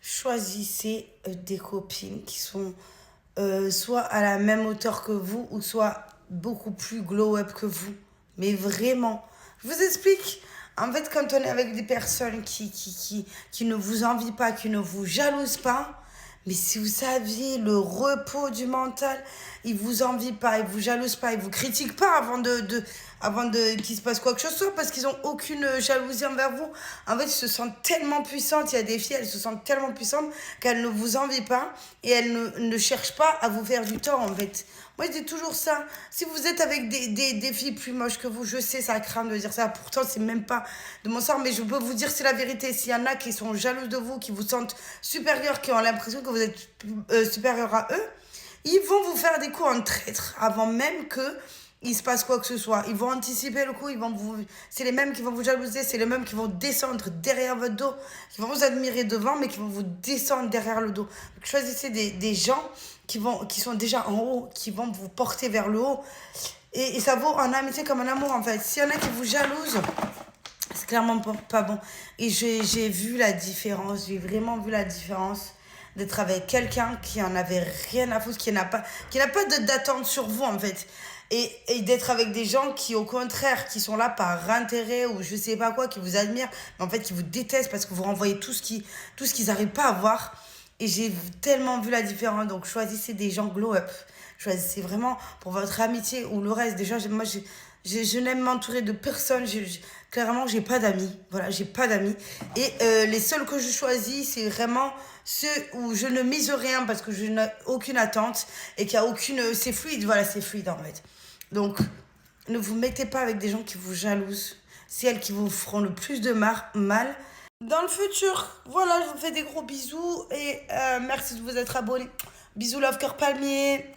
choisissez des copines qui sont soit à la même hauteur que vous ou soit beaucoup plus glow-up que vous. Mais vraiment, je vous explique. En fait, quand on est avec des personnes qui ne vous envient pas, qui ne vous jalousent pas, mais si vous saviez le repos du mental, ils vous envient pas, ils vous jalousent pas, ils vous critiquent pas avant de qu'il se passe quoi que ce soit parce qu'ils ont aucune jalousie envers vous. En fait, ils se sentent tellement puissantes. Il y a des filles, elles se sentent tellement puissantes qu'elles ne vous envient pas et elles ne cherchent pas à vous faire du tort en fait. Moi, je dis toujours ça. Si vous êtes avec des filles plus moches que vous, je sais, ça craint de dire ça. Pourtant, c'est même pas de mon sort, mais je peux vous dire, c'est la vérité. S'il y en a qui sont jalouses de vous, qui vous sentent supérieurs, qui ont l'impression que vous êtes supérieur à eux, ils vont vous faire des coups en traître avant même que il se passe quoi que ce soit. Ils vont anticiper le coup, c'est les mêmes qui vont vous jalouser, c'est les mêmes qui vont descendre derrière votre dos, qui vont vous admirer devant, mais qui vont vous descendre derrière le dos. Donc, choisissez des gens qui sont déjà en haut, qui vont vous porter vers le haut. Et ça vaut en amitié comme en amour, en fait. S'il y en a qui vous jalousent, c'est clairement pas bon. Et j'ai vu la différence, j'ai vraiment vu la différence d'être avec quelqu'un qui en avait rien à foutre, qui n'a pas d'attente sur vous en fait. Et d'être avec des gens qui au contraire, qui sont là par intérêt ou je sais pas quoi, qui vous admirent, mais en fait qui vous détestent parce que vous renvoyez tout ce qu'ils n'arrivent pas à voir. Et j'ai tellement vu la différence, donc choisissez des gens glow up. Choisissez vraiment pour votre amitié ou le reste. Déjà, moi, je n'aime m'entourer de personne. Clairement, j'ai pas d'amis. Voilà, j'ai pas d'amis. Et les seuls que je choisis, c'est vraiment ceux où je ne mise rien parce que je n'ai aucune attente et qu'il n'y a aucune. C'est fluide, voilà, c'est fluide en fait. Donc, ne vous mettez pas avec des gens qui vous jalousent. C'est elles qui vous feront le plus de mal dans le futur. Voilà, je vous fais des gros bisous et merci de vous être abonnés. Bisous, love, cœur palmier.